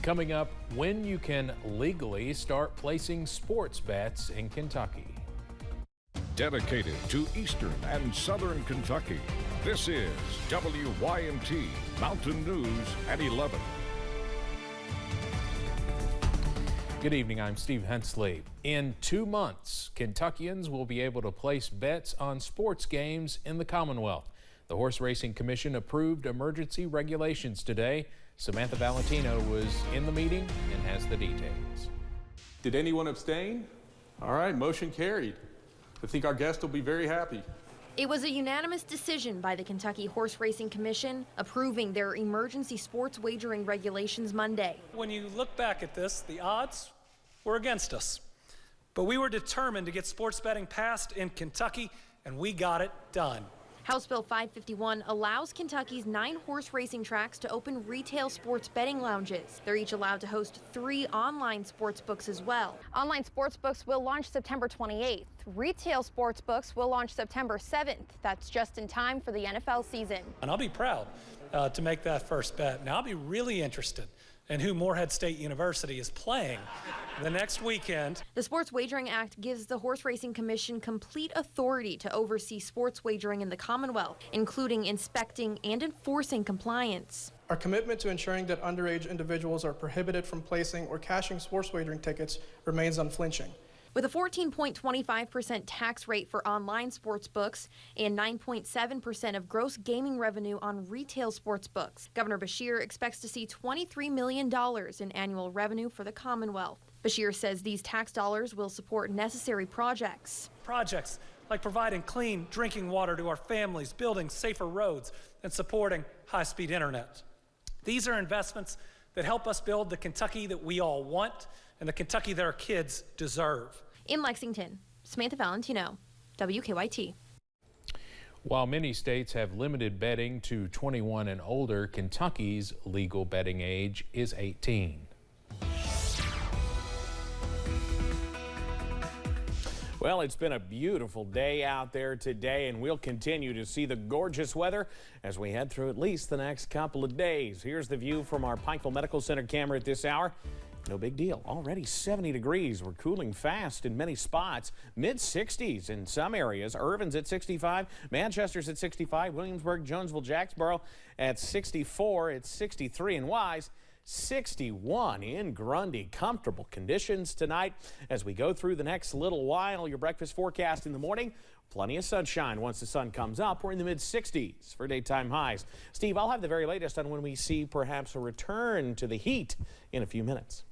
Coming up, when you can legally start placing sports bets in Kentucky. Dedicated to Eastern and Southern Kentucky, this is WYMT Mountain News at 11. Good evening, I'm Steve Hensley. In 2 months, Kentuckians will be able to place bets on sports games in the Commonwealth. The Horse Racing Commission approved emergency regulations today. Samantha Valentino was in the meeting and has the details. Did anyone abstain? All right, motion carried. I think our guest will be very happy. It was a unanimous decision by the Kentucky Horse Racing Commission approving their emergency sports wagering regulations Monday. When you look back at this, the odds were against us. But we were determined to get sports betting passed in Kentucky, and we got it done. House Bill 551 allows Kentucky's 9 horse racing tracks to open retail sports betting lounges. They're each allowed to host 3 online sports books as well. Online sports books will launch September 28th. Retail sports books will launch September 7th. That's just in time for the NFL season. And I'll be proud to make that first bet. Now, I'll be really interested in who Morehead State University is playing the next weekend. The Sports Wagering Act gives the Horse Racing Commission complete authority to oversee sports wagering in the Commonwealth, including inspecting and enforcing compliance. Our commitment to ensuring that underage individuals are prohibited from placing or cashing sports wagering tickets remains unflinching. With a 14.25% tax rate for online sports books and 9.7% of gross gaming revenue on retail sports books, Governor Beshear expects to see $23 million in annual revenue for the Commonwealth. Beshear says these tax dollars will support necessary projects. Projects like providing clean drinking water to our families, building safer roads, and supporting high-speed internet. These are investments that help us build the Kentucky that we all want and the Kentucky that our kids deserve. In Lexington, Samantha Valentino, WKYT. While many states have limited betting to 21 and older, Kentucky's legal betting age is 18. Well, it's been a beautiful day out there today, and we'll continue to see the gorgeous weather as we head through at least the next couple of days. Here's the view from our Pikeville Medical Center camera at this hour. No big deal. Already 70 degrees. We're cooling fast in many spots. Mid-60s in some areas. Irvin's at 65. Manchester's at 65. Williamsburg, Jonesville, Jacksboro at 64. It's 63 in Wise. 61 in Grundy. Comfortable conditions tonight as we go through the next little while. Your breakfast forecast in the morning. Plenty of sunshine once the sun comes up. We're in the mid-60s for daytime highs. Steve, I'll have the very latest on when we see perhaps a return to the heat in a few minutes.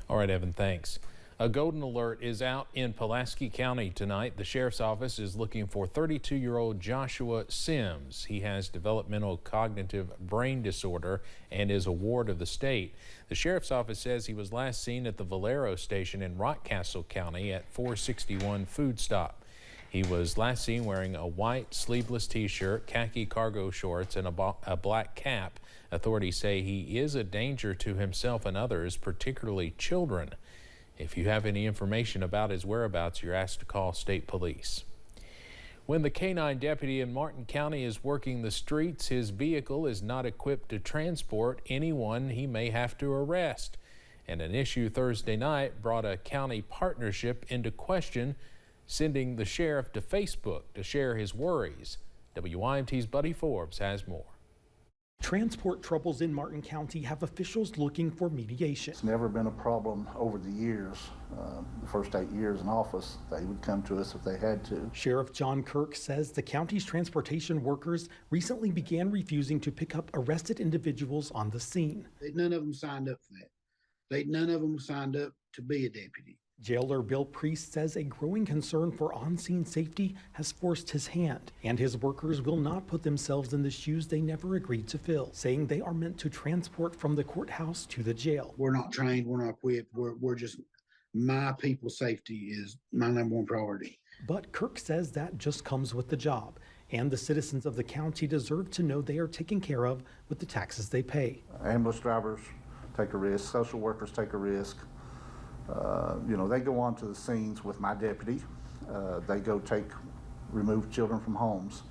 All right, Evan, thanks. A golden alert is out in Pulaski County tonight. The sheriff's office is looking for 32-year-old Joshua Sims. He has developmental cognitive brain disorder and is a ward of the state. The sheriff's office says he was last seen at the Valero station in Rockcastle County at 461 Food Stop. He was last seen wearing a white sleeveless t-shirt, khaki cargo shorts, and a black cap. Authorities say he is a danger to himself and others, particularly children. If you have any information about his whereabouts, you're asked to call state police. When the K-9 deputy in Martin County is working the streets, his vehicle is not equipped to transport anyone he may have to arrest. And an issue Thursday night brought a county partnership into question, sending the sheriff to Facebook to share his worries. WYMT's Buddy Forbes has more. Transport troubles in Martin County have officials looking for mediation. It's never been a problem over the years. The first 8 years in office, they would come to us if they had to. Sheriff John Kirk says the county's transportation workers recently began refusing to pick up arrested individuals on the scene. None of them signed up for that. None of them signed up to be a deputy. Jailer Bill Priest says a growing concern for on-scene safety has forced his hand, and his workers will not put themselves in the shoes they never agreed to fill, saying they are meant to transport from the courthouse to the jail. We're not trained, we're not equipped, we're just, my people's safety is my #1 priority. But Kirk says that just comes with the job, and the citizens of the county deserve to know they are taken care of with the taxes they pay. Ambulance drivers take a risk, social workers take a risk. They go onto the scenes with my deputy. They go remove children from homes.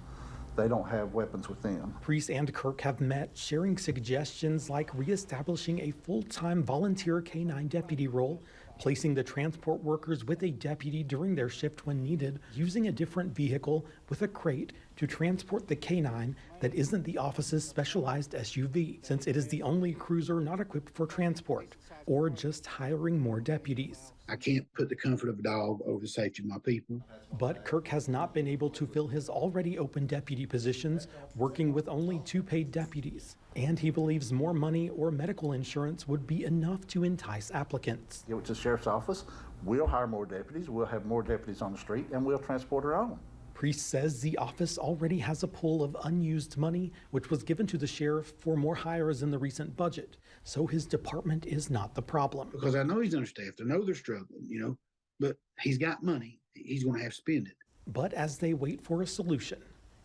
they don't have weapons with them. Priest and Kirk have met, sharing suggestions like reestablishing a full-time volunteer K-9 deputy role, placing the transport workers with a deputy during their shift when needed, using a different vehicle with a crate to transport the K-9 that isn't the office's specialized SUV, since it is the only cruiser not equipped for transport, or just hiring more deputies. I can't put the comfort of a dog over the safety of my people. But Kirk has not been able to fill his already open deputy positions, working with only 2 paid deputies. And he believes more money or medical insurance would be enough to entice applicants. Give it to the sheriff's office, we'll hire more deputies, we'll have more deputies on the street, and we'll transport our own. Priest says the office already has a pool of unused money, which was given to the sheriff for more hires in the recent budget. So his department is not the problem. Because I know he's understaffed, I know they're struggling, but he's got money. He's going to have to spend it. But as they wait for a solution,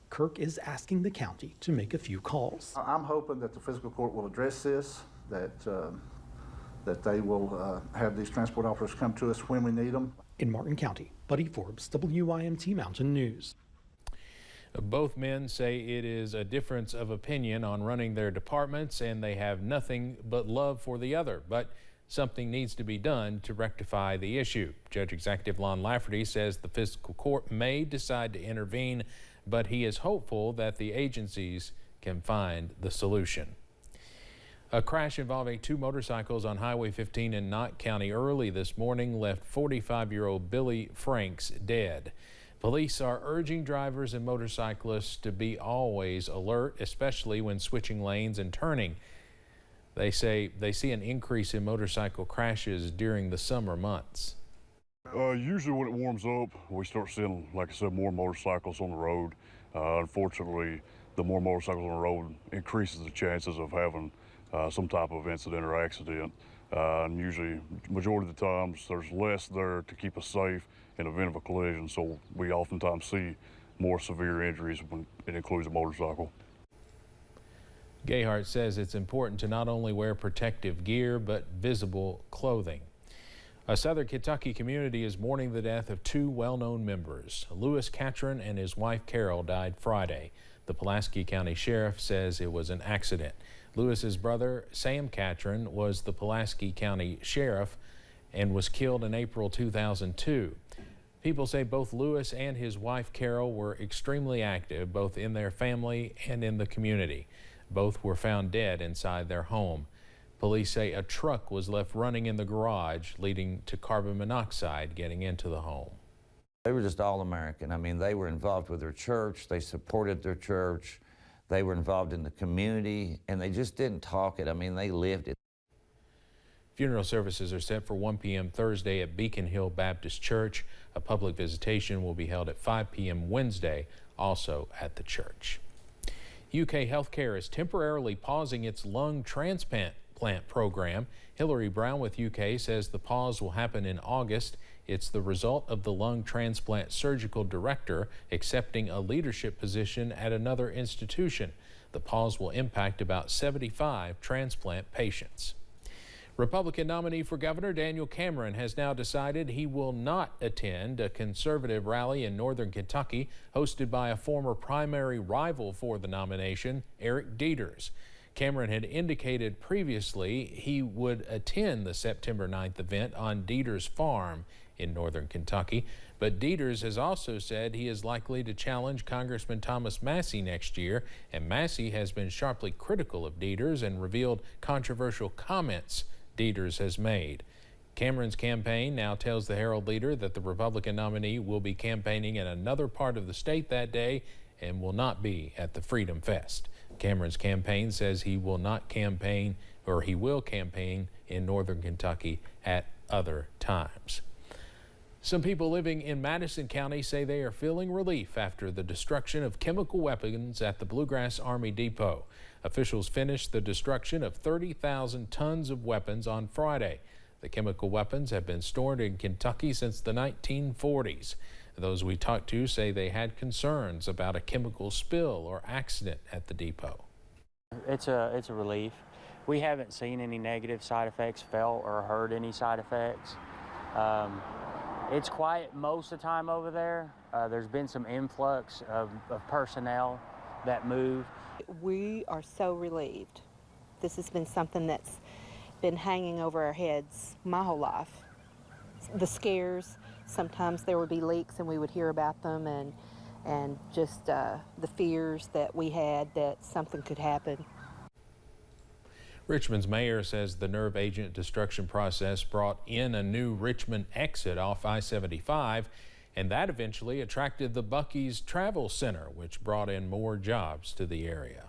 Kirk is asking the county to make a few calls. I'm hoping that the fiscal court will address this, that they will have these transport officers come to us when we need them. In Martin County, Buddy Forbes, WYMT Mountain News. Both men say it is a difference of opinion on running their departments, and they have nothing but love for the other. But something needs to be done to rectify the issue. Judge Executive Lon Lafferty says the fiscal court may decide to intervene, but he is hopeful that the agencies can find the solution. A crash involving 2 motorcycles on Highway 15 in Knott County early this morning left 45-year-old Billy Franks dead. Police are urging drivers and motorcyclists to be always alert, especially when switching lanes and turning. They say they see an increase in motorcycle crashes during the summer months. Usually when it warms up, we start seeing, like I said, more motorcycles on the road. Unfortunately, the more motorcycles on the road increases the chances of having some type of incident or accident. And usually, majority of the times, there's less there to keep us safe in the event of a collision, so we oftentimes see more severe injuries when it includes a motorcycle. Gayhart says it's important to not only wear protective gear, but visible clothing. A Southern Kentucky community is mourning the death of 2 well-known members. Lewis Catron and his wife Carol died Friday. The Pulaski County Sheriff says it was an accident. Lewis's brother, Sam Catron, was the Pulaski County Sheriff and was killed in April 2002. People say both Lewis and his wife Carol were extremely active, both in their family and in the community. Both were found dead inside their home. Police say a truck was left running in the garage, leading to carbon monoxide getting into the home. They were just all American. I mean, they were involved with their church, they supported their church, they were involved in the community, and they just didn't talk it. I mean, they lived it. Funeral services are set for 1 p.m. Thursday at Beacon Hill Baptist Church. A public visitation will be held at 5 p.m. Wednesday, also at the church. UK Healthcare is temporarily pausing its lung transplant program. Hillary Brown with UK says the pause will happen in August. It's the result of the lung transplant surgical director accepting a leadership position at another institution. The pause will impact about 75 transplant patients. Republican nominee for governor Daniel Cameron has now decided he will not attend a conservative rally in northern Kentucky hosted by a former primary rival for the nomination, Eric Dieters. Cameron had indicated previously he would attend the September 9th event on Dieters' farm in northern Kentucky, but Dieters has also said he is likely to challenge Congressman Thomas Massie next year, and Massie has been sharply critical of Dieters and revealed controversial comments Dieters has made. Cameron's campaign now tells the Herald Leader that the Republican nominee will be campaigning in another part of the state that day and will not be at the Freedom Fest. Cameron's campaign says he will not campaign, or he will campaign in northern Kentucky at other times. Some people living in Madison County say they are feeling relief after the destruction of chemical weapons at the Bluegrass Army Depot. Officials finished the destruction of 30,000 tons of weapons on Friday. The chemical weapons have been stored in Kentucky since the 1940s. Those we talked to say they had concerns about a chemical spill or accident at the depot. It's a relief. We haven't seen any negative side effects, felt or heard any side effects. It's quiet most of the time over there. There's been some influx of personnel that move. We are so relieved. This has been something that's been hanging over our heads my whole life. The scares, sometimes there would be leaks and we would hear about them, and just the fears that we had that something could happen. Richmond's mayor says the nerve agent destruction process brought in a new Richmond exit off I-75, and that eventually attracted the Buc-ee's Travel Center, which brought in more jobs to the area.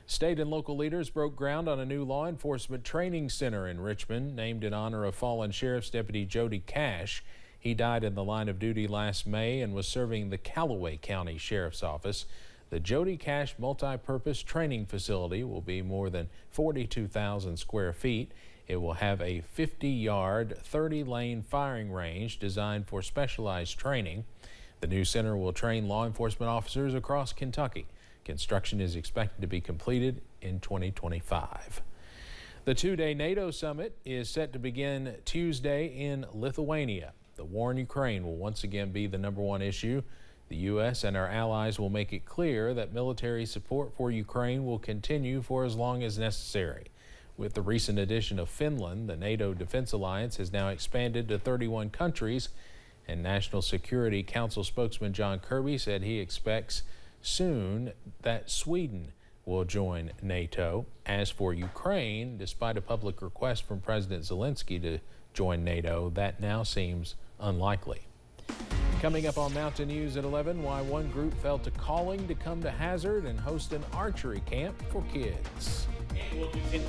State and local leaders broke ground on a new law enforcement training center in Richmond, named in honor of fallen Sheriff's Deputy Jody Cash. He died in the line of duty last May and was serving the Callaway County Sheriff's Office. The Jody Cash multi-purpose training facility will be more than 42,000 square feet. It will have a 50-yard, 30-lane firing range designed for specialized training. The new center will train law enforcement officers across Kentucky. Construction is expected to be completed in 2025. The two-day NATO Summit is set to begin Tuesday in Lithuania. The war in Ukraine will once again be the #1 issue. The U.S. and our allies will make it clear that military support for Ukraine will continue for as long as necessary. With the recent addition of Finland, the NATO Defense Alliance has now expanded to 31 countries, and National Security Council spokesman John Kirby said he expects soon that Sweden will join NATO. As for Ukraine, despite a public request from President Zelensky to join NATO, that now seems unlikely. Coming up on Mountain News at 11, why one group felt a calling to come to Hazard and host an archery camp for kids. And we'll continue,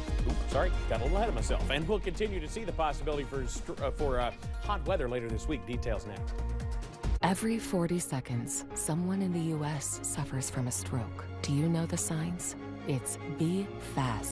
got a little ahead of myself. And we'll continue to see the possibility for hot weather later this week. Details next. Every 40 seconds, someone in the U.S. suffers from a stroke. Do you know the signs? It's be fast.